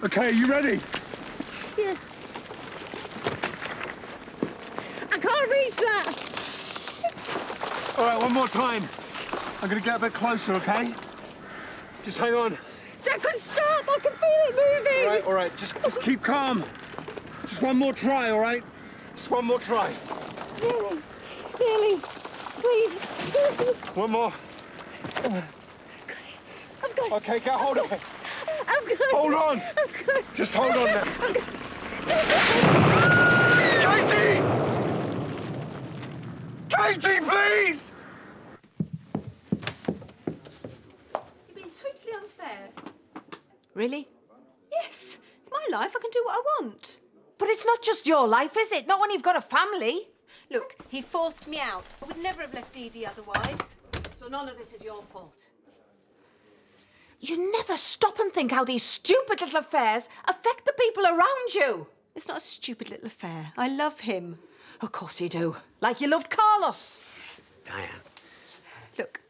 Okay, you ready? Yes. I can't reach that. All right, one more time. I'm gonna get a bit closer, okay? Just hang on. Declan, stop! I can feel it moving! All right, just keep calm. Just one more try, all right? Just one more try. Nearly. Nearly. Please. One more. I've got it. Okay, get hold of it. I've got it. Hold on. I've got it. Just hold on there. Katie! Katie, please! You're being totally unfair. Really? Yes, it's my life. I can do what I want. But it's not just your life, is it? Not when you've got a family. Look, he forced me out. I would never have left Dee Dee otherwise. So none of this is your fault. You never stop and think how these stupid little affairs affect the people around you. It's not a stupid little affair. I love him. Of course you do. Like you loved Carlos. Diane. Look,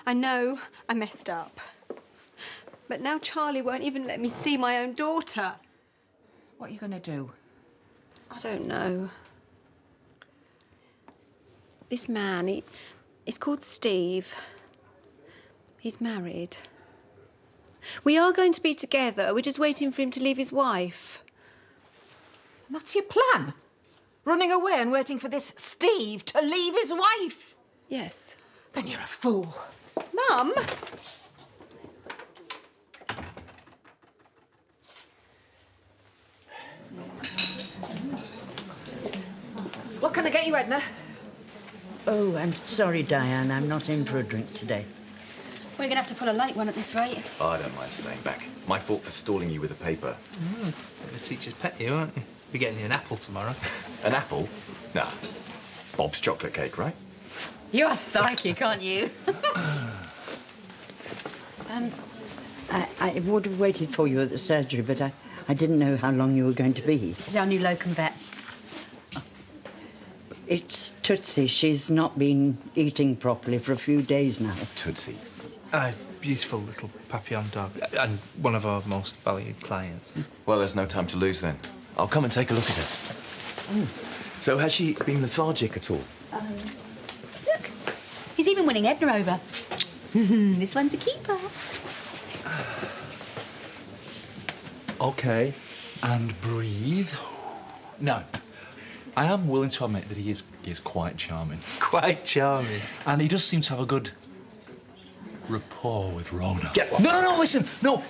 I know I messed up. But now Charlie won't even let me see my own daughter. What are you going to do? I don't know. This man, he's called Steve. He's married. We are going to be together. We're just waiting for him to leave his wife. And that's your plan? Running away and waiting for this Steve to leave his wife? Yes. Then you're a fool. Mum? What can I get you, Edna? Oh, I'm sorry, Diane. I'm not in for a drink today. We're going to have to pull a late one at this rate. Oh, I don't mind staying back. My fault for stalling you with the paper. The teacher's pet you, aren't you? Be getting you an apple tomorrow. An apple? Nah. Bob's chocolate cake, right? You're psychic, aren't you? I would have waited for you at the surgery, but I didn't know how long you were going to be. This is our new locum vet. It's Tootsie. She's not been eating properly for a few days now. Tootsie. A beautiful little papillon dog, and one of our most valued clients. Well, there's no time to lose then. I'll come and take a look at her. So has she been lethargic at all? Look, he's even winning Edna over. This one's a keeper. OK, and breathe. No, I am willing to admit that he is quite charming. Quite charming. And he does seem to have a good rapport with Rona. Get one. No, listen, no.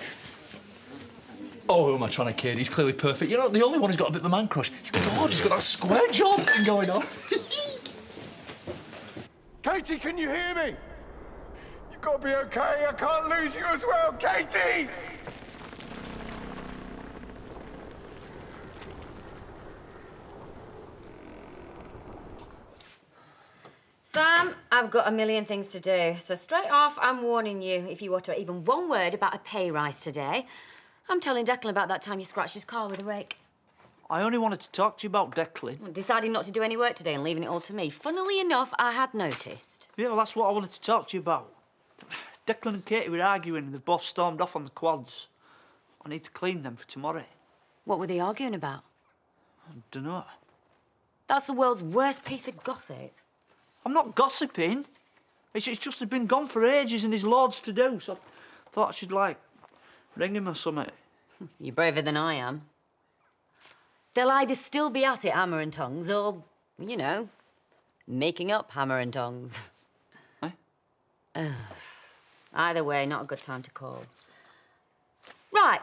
Oh, who am I trying to kid? He's clearly perfect. You know, the only one who's got a bit of a man crush. He's gorgeous. He's got that square jaw thing going on. Katie, can you hear me? You've got to be okay. I can't lose you as well. Katie! Sam, I've got a million things to do. So straight off, I'm warning you, if you utter even one word about a pay rise today, I'm telling Declan about that time you scratched his car with a rake. I only wanted to talk to you about Declan. Deciding not to do any work today and leaving it all to me. Funnily enough, I had noticed. Yeah, well, that's what I wanted to talk to you about. Declan and Katie were arguing and they've both stormed off on the quads. I need to clean them for tomorrow. What were they arguing about? I dunno. That's the world's worst piece of gossip. I'm not gossiping. It's just they've been gone for ages and there's loads to do, so I thought I should, like, ring him or something. You're braver than I am. They'll either still be at it, hammer and tongs, or, you know, making up hammer and tongs. Eh? Either way, not a good time to call. Right.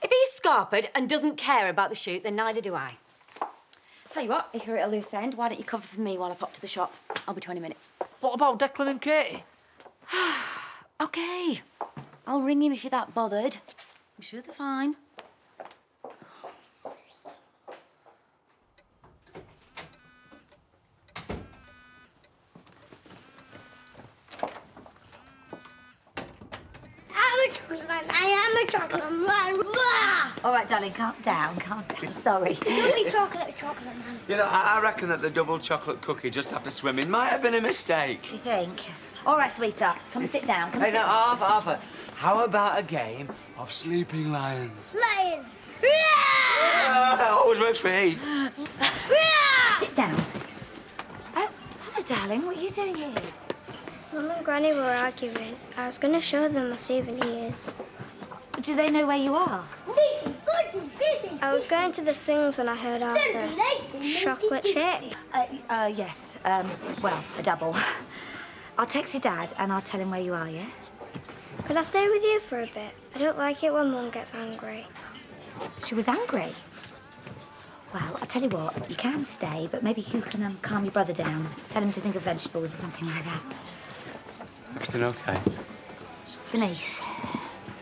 If he's scarpered and doesn't care about the shoot, then neither do I. Tell you what, if you're at a loose end, why don't you cover for me while I pop to the shop? I'll be 20 minutes. What about Declan and Katie? OK. I'll ring him if you're that bothered. I'm sure they're fine. I am a chocolate man. All right, darling, calm down, Sorry. Give me chocolate man. You know, I reckon that the double chocolate cookie just after swimming might have been a mistake. Do you think? All right, sweetheart, come and sit down. Hey, now, Arthur, How about a game of sleeping lions? Lion. Always works for Heath. Sit down. Hello, darling. What are you doing here? Mum and Granny were arguing. I was going to show them my souvenirs. Do they know where you are? I was going to the swings when I heard Arthur. Chocolate chip. Yes. Well, a double. I'll text your dad and I'll tell him where you are, yeah? Could I stay with you for a bit? I don't like it when Mum gets angry. She was angry. Well, I tell you what, you can stay, but maybe you can calm your brother down. Tell him to think of vegetables or something like that. Everything okay? Bernice.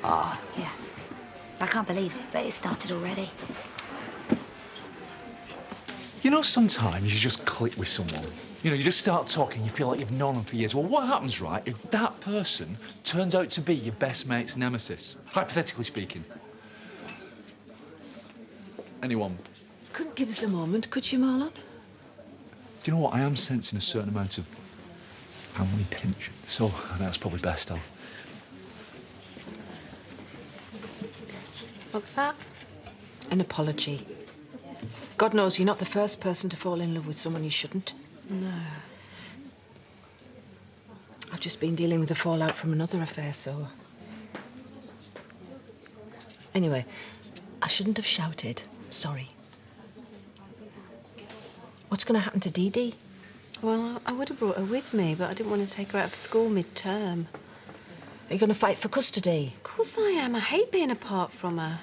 Ah. Yeah. I can't believe it, but it started already. You know, sometimes you just click with someone. You know, you just start talking, you feel like you've known them for years. Well, what happens, right, if that person turns out to be your best mate's nemesis? Hypothetically speaking. Anyone. Couldn't give us a moment, could you, Marlon? Do you know what? I am sensing a certain amount of family tension. So I think that's probably best I'll... What's that? An apology. God knows you're not the first person to fall in love with someone you shouldn't. No. I've just been dealing with the fallout from another affair, so... Anyway, I shouldn't have shouted. Sorry. What's going to happen to Dee Dee? Well, I would have brought her with me, but I didn't want to take her out of school mid-term. Are you going to fight for custody? Of course I am. I hate being apart from her.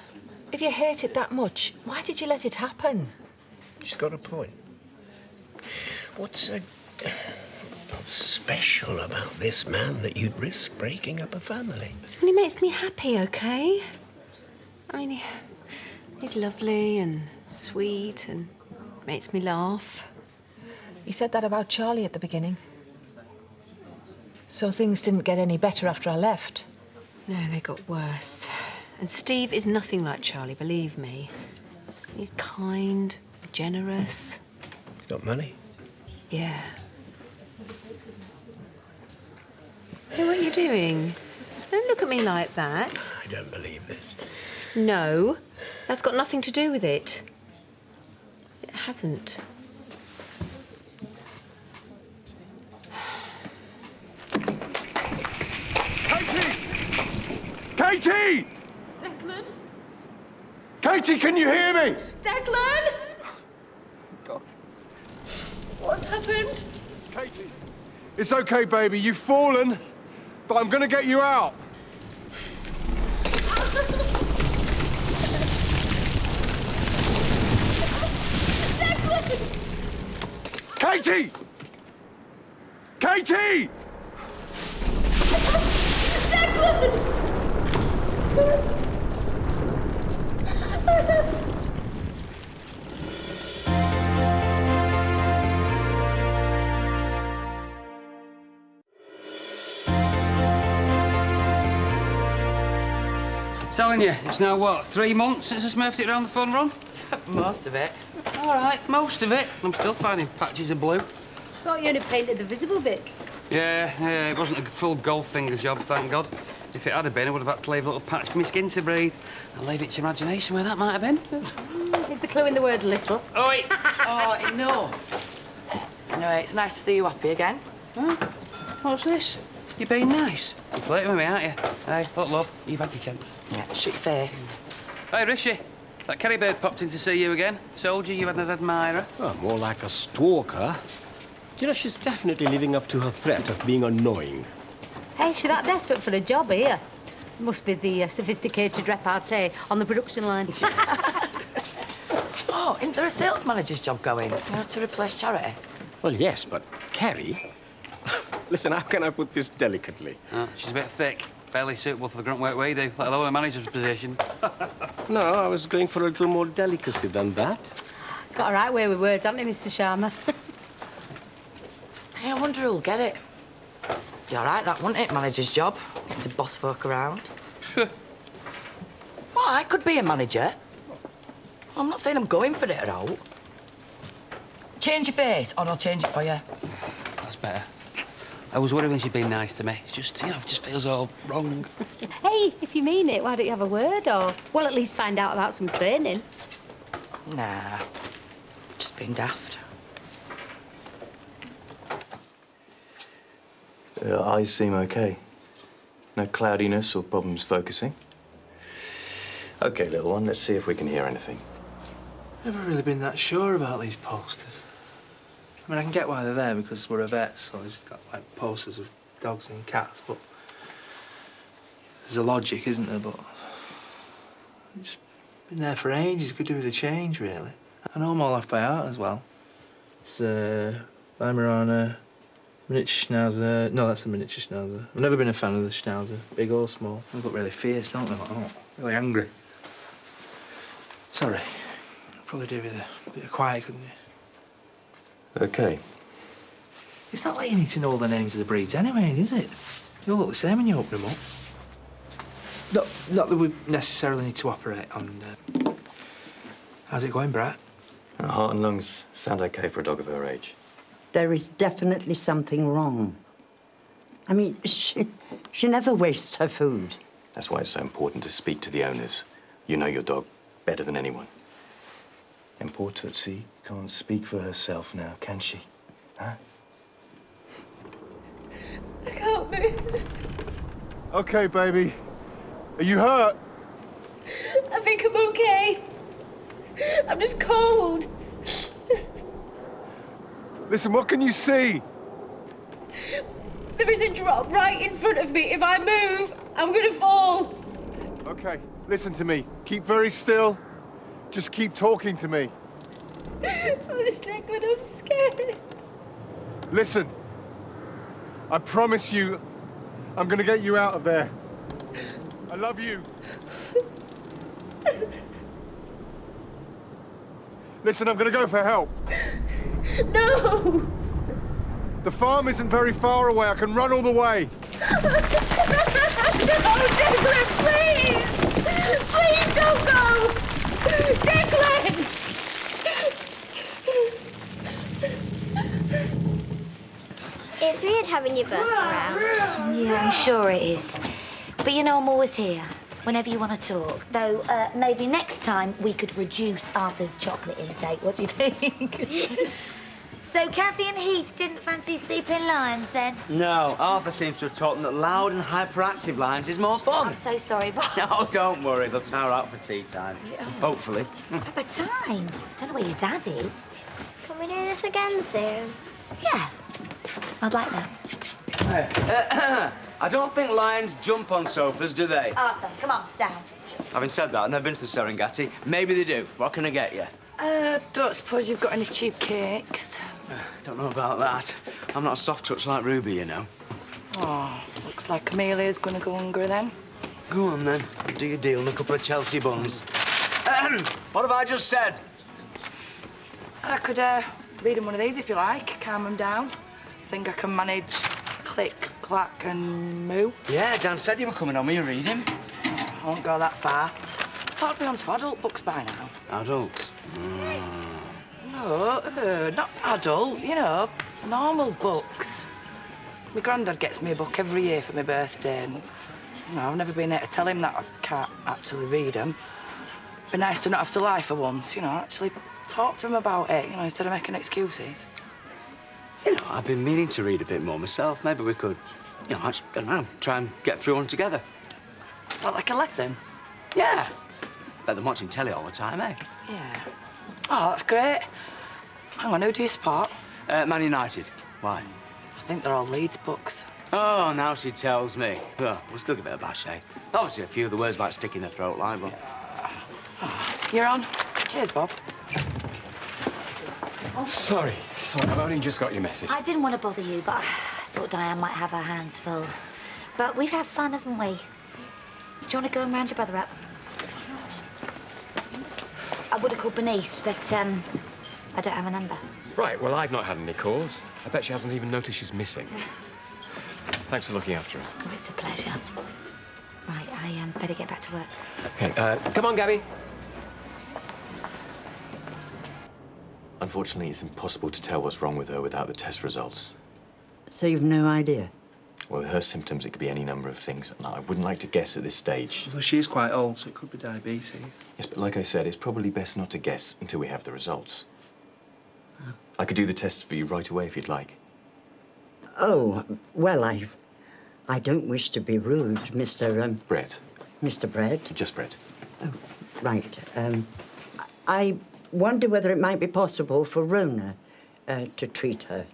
If you hate it that much, why did you let it happen? She's got a point. What's special about this man that you'd risk breaking up a family? And he makes me happy, OK? I mean, he's lovely and sweet and makes me laugh. He said that about Charlie at the beginning. So things didn't get any better after I left? No, they got worse. And Steve is nothing like Charlie, believe me. He's kind, generous. He's got money. Yeah. Hey, what are you doing? Don't look at me like that. I don't believe this. No, that's got nothing to do with it. It hasn't. Katie! Declan? Katie, can you hear me? Declan? God. What's happened? Katie, it's okay, baby. You've fallen, but I'm gonna get you out. Katie! Katie! Telling you, it's now what, 3 months since I smurfed it around the fun run? Most of it. All right, most of it. I'm still finding patches of blue. Thought you only painted the visible bits. Yeah, it wasn't a full golf finger job, thank God. If it had been, I would have had to leave a little patch for my skin to breathe. I'll leave it to your imagination where that might have been. Is the clue in the word little? Oh, wait. Oh, enough. Anyway, it's nice to see you happy again. Huh? What's this? You're being nice. You're flirting with me, aren't you? Hey, look, love, you've had your chance. Yeah, shut your face. Hey, Rishi, that Kerry bird popped in to see you again. Told you had an admirer. Well, more like a stalker. Do you know, she's definitely living up to her threat of being annoying. Hey, she's that desperate for a job here. Must be the sophisticated repartee on the production line. Oh, isn't there a sales manager's job going? You know, to replace Charity? Well, yes, but Kerry... Listen, how can I put this delicately? She's a bit thick. Barely suitable for the grunt work we do, let alone a manager's position. No, I was going for a little more delicacy than that. He's got a right way with words, hasn't he, Mr. Sharma? Hey, I wonder who'll get it. Be all right, that, wouldn't it? Manager's job. Getting to boss folk around. Well, I could be a manager. I'm not saying I'm going for it at all. Change your face, or I'll change it for you. That's better. I was worried when she'd been nice to me. It's just, you know, it just feels all wrong. Hey, if you mean it, why don't you have a word or, well, at least find out about some training? Nah, just being daft. Eyes seem okay. No cloudiness or problems focusing. OK, little one, let's see if we can hear anything. Never really been that sure about these posters. I mean, I can get why they're there because we're a vet, so he's got, like, posters of dogs and cats, but there's a logic, isn't there? But I've just been there for ages. Could do with a change, really. I know them all off by heart as well. It's Weimaraner, miniature schnauzer. No, that's the miniature schnauzer. I've never been a fan of the schnauzer, big or small. They look really fierce, don't they? Like, oh, really angry. Sorry. I'd probably do with a bit of quiet, couldn't you? OK. It's not like you need to know all the names of the breeds anyway, is it? They all look the same when you open them up. Not that we necessarily need to operate on... How's it going, Brat? Her heart and lungs sound OK for a dog of her age. There is definitely something wrong. I mean, she never wastes her food. That's why it's so important to speak to the owners. You know your dog better than anyone. And poor Tootsie can't speak for herself now, can she? Huh? I can't move. OK, baby. Are you hurt? I think I'm okay. I'm just cold. Listen, what can you see? There is a drop right in front of me. If I move, I'm gonna fall. OK, listen to me. Keep very still. Just keep talking to me. Declan, I'm scared. Listen. I promise you, I'm gonna get you out of there. I love you. Listen, I'm gonna go for help. No! The farm isn't very far away. I can run all the way. No, Declan, please! Please don't go! Declan! It's weird having your book around. Yeah, I'm sure it is. But you know, I'm always here, whenever you want to talk. Though, maybe next time we could reduce Arthur's chocolate intake. What do you think? So, Kathy and Heath didn't fancy sleeping lions, then? No, Arthur seems to have taught them that loud and hyperactive lions is more fun. I'm so sorry, Bob. No, don't worry. They'll tire out for tea time. Hopefully. At the time. Don't know where your dad is. Can we do this again soon? Yeah. I'd like that. Hey. I don't think lions jump on sofas, do they? Arthur, come on, down. Having said that, I've never been to the Serengeti. Maybe they do. What can I get you? Don't suppose you've got any cheap cakes? Don't know about that. I'm not a soft touch like Ruby, you know. Oh, looks like Amelia's gonna go hungry then. Go on, then. Do your deal and a couple of Chelsea buns. What have I just said? I could read him one of these if you like, calm him down. Think I can manage click, clack and moo? Yeah, Dan said you were coming on. Will you read him? I won't go that far. Thought I'd be on to adult books by now. Adult? No, not adult, you know, normal books. My granddad gets me a book every year for my birthday and, you know, I've never been able to tell him that I can't actually read them. Be nice to not have to lie for once, you know, actually talk to him about it, you know, instead of making excuses. You know, I've been meaning to read a bit more myself. Maybe we could, you know, I don't know, try and get through one together. What, like a lesson? Yeah. Better than watching telly all the time, eh? Yeah. Oh, that's great. Hang on, who do you support? Man United. Why? I think they're all Leeds books. Oh, now she tells me. Well, we'll still give it a bash, eh? Obviously, a few of the words might stick in the throat line, but... You're on. Cheers, Bob. Sorry, I've only just got your message. I didn't want to bother you, but I thought Diane might have her hands full. But we've had fun, haven't we? Do you want to go and round your brother up? I would have called Bernice, but, I don't have a number. Right, well, I've not had any calls. I bet she hasn't even noticed she's missing. Thanks for looking after her. Oh, it's a pleasure. Right, I better get back to work. OK, come on, Gabby. Unfortunately, it's impossible to tell what's wrong with her without the test results. So you've no idea? Well, with her symptoms, it could be any number of things. And I wouldn't like to guess at this stage. Well, she is quite old, so it could be diabetes. Yes, but like I said, it's probably best not to guess until we have the results. I could do the tests for you right away if you'd like. Oh, well, I don't wish to be rude, Mr. Brett. Mr. Brett? Just Brett. Oh, right. I wonder whether it might be possible for Rona to treat her.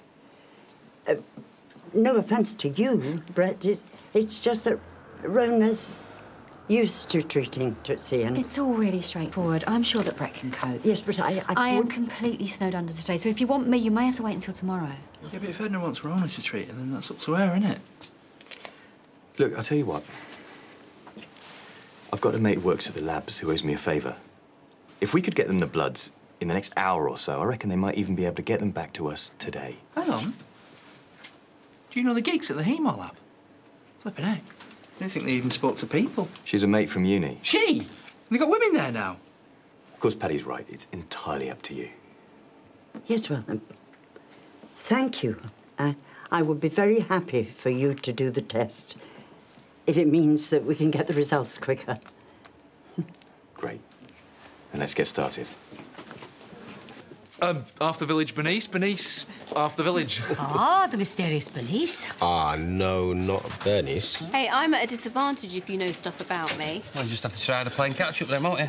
No offence to you, Brett. It's just that Rona's used to treating Tootsie and... It's all really straightforward. I'm sure that Brett can cope. Yes, but I am would... completely snowed under today, so if you want me, you may have to wait until tomorrow. Yeah, but if Edna wants Rona to treat her, then that's up to her, isn't it? Look, I'll tell you what. I've got a mate who works at the labs who owes me a favour. If we could get them the bloods in the next hour or so, I reckon they might even be able to get them back to us today. Hang on. Do you know the geeks at the Hemo lab? Flippin' heck. I don't think they even spoke to people. She's a mate from uni. She? They got women there now. Of course, Paddy's right. It's entirely up to you. Yes, well, thank you. I would be very happy for you to do the test, if it means that we can get the results quicker. Great. Then let's get started. Half the village, Bernice. Bernice, half the village. Ah, the mysterious Bernice. Ah, no, not Bernice. Hey, I'm at a disadvantage if you know stuff about me. Well, you just have to try to play catch up then, won't you?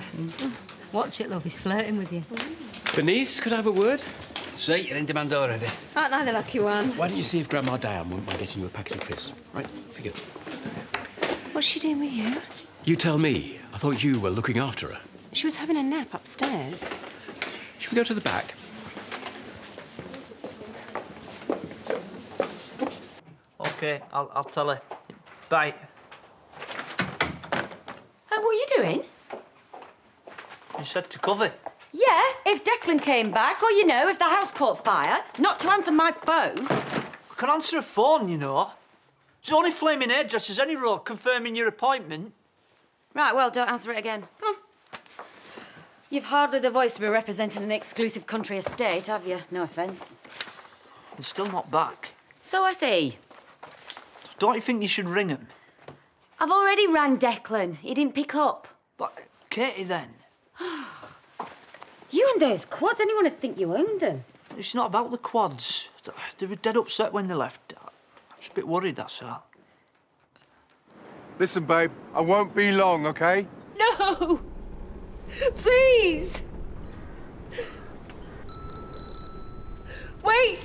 Watch it, love. He's flirting with you. Bernice, could I have a word? See, you're in demand already. Aren't I the lucky one? Why don't you see if Grandma Diane won't mind getting you a packet of crisps? Right, forget it. What's she doing with you? You tell me. I thought you were looking after her. She was having a nap upstairs. Should we go to the back? OK, I'll tell her. Bye. Oh, what are you doing? You said to cover. Yeah, if Declan came back, or, you know, if the house caught fire, not to answer my phone. I can answer a phone, you know. There's only flaming hairdressers any road confirming your appointment. Right, well, don't answer it again. Come on. You've hardly the voice to be representing an exclusive country estate, have you? No offence. He's still not back. So I see. Don't you think you should ring him? I've already rang Declan. He didn't pick up. But Katie, then? You and those quads, anyone would think you owned them. It's not about the quads. They were dead upset when they left. I was a bit worried, that's all. Listen, babe, I won't be long, okay? No! Please! Wait!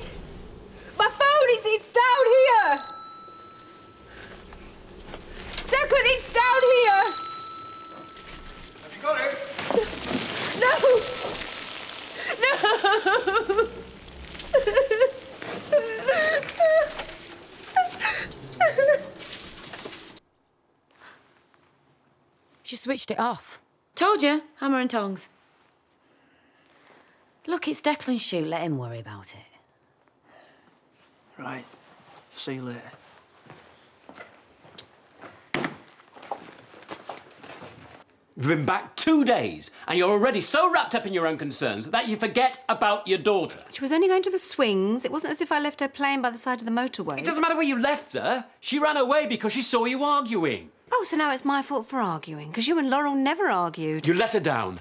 My phone it's down here! Declan, it's down here! Have you got it? No! No! She switched it off. Told you, hammer and tongs. Look, it's Declan's shoot. Let him worry about it. Right. See you later. You've been back 2 days, and you're already so wrapped up in your own concerns that you forget about your daughter. She was only going to the swings. It wasn't as if I left her playing by the side of the motorway. It doesn't matter where you left her. She ran away because she saw you arguing. Oh, so now it's my fault for arguing, because you and Laurel never argued. You let her down.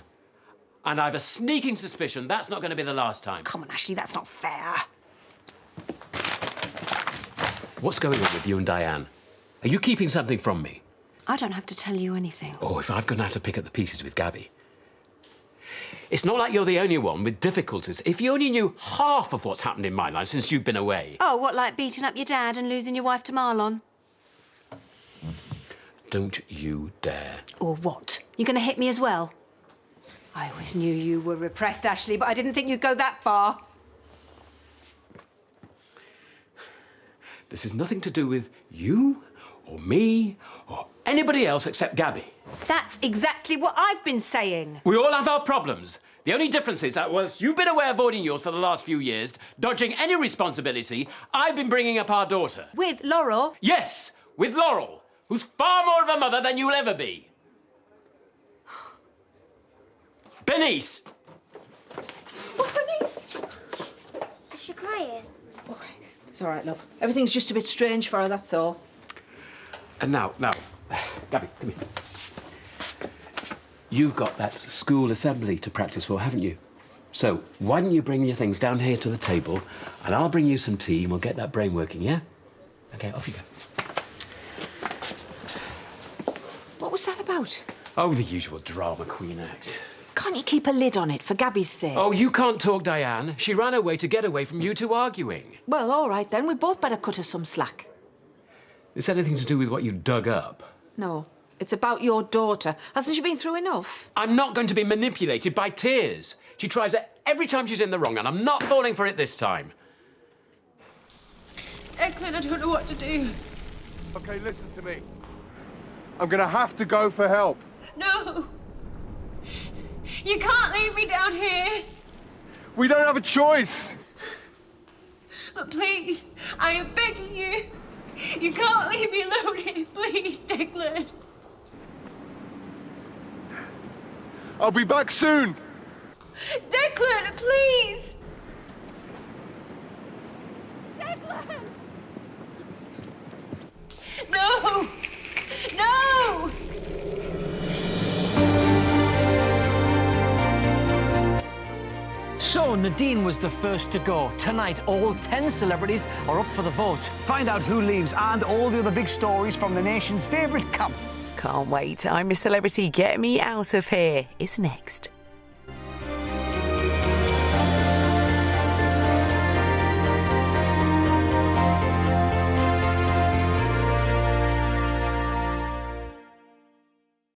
And I've a sneaking suspicion that's not going to be the last time. Come on, Ashley, that's not fair. What's going on with you and Diane? Are you keeping something from me? I don't have to tell you anything. Oh, if I'm going to have to pick up the pieces with Gabby. It's not like you're the only one with difficulties. If you only knew half of what's happened in my life since you've been away. Oh, what, like beating up your dad and losing your wife to Marlon? Don't you dare. Or what? You're going to hit me as well? I always knew you were repressed, Ashley, but I didn't think you'd go that far. This is nothing to do with you or me or anybody else except Gabby. That's exactly what I've been saying. We all have our problems. The only difference is that whilst you've been away avoiding yours for the last few years, dodging any responsibility, I've been bringing up our daughter. With Laurel? Yes, with Laurel, who's far more of a mother than you'll ever be. Bernice! What, Bernice? Is she crying? It's all right, love. Everything's just a bit strange for her, that's all. And now, Gabby, come here. You've got that school assembly to practice for, haven't you? So, why don't you bring your things down here to the table, and I'll bring you some tea, and we'll get that brain working, yeah? OK, off you go. What was that about? Oh, the usual drama queen act. Can't you keep a lid on it, for Gabby's sake? Oh, you can't talk, Diane. She ran away to get away from you two arguing. Well, all right then. We both better cut her some slack. Is that anything to do with what you dug up? No. It's about your daughter. Hasn't she been through enough? I'm not going to be manipulated by tears. She tries it every time she's in the wrong, and I'm not falling for it this time. Declan, I don't know what to do. Okay, listen to me. I'm gonna have to go for help. No! You can't leave me down here! We don't have a choice! But please, I am begging you. You can't leave me alone here, please, Declan. I'll be back soon! Declan, please! Declan! No! No! So Nadine was the first to go. Tonight, all 10 celebrities are up for the vote. Find out who leaves and all the other big stories from the nation's favourite camp. Can't wait. I'm a Celebrity. Get Me Out of Here is next.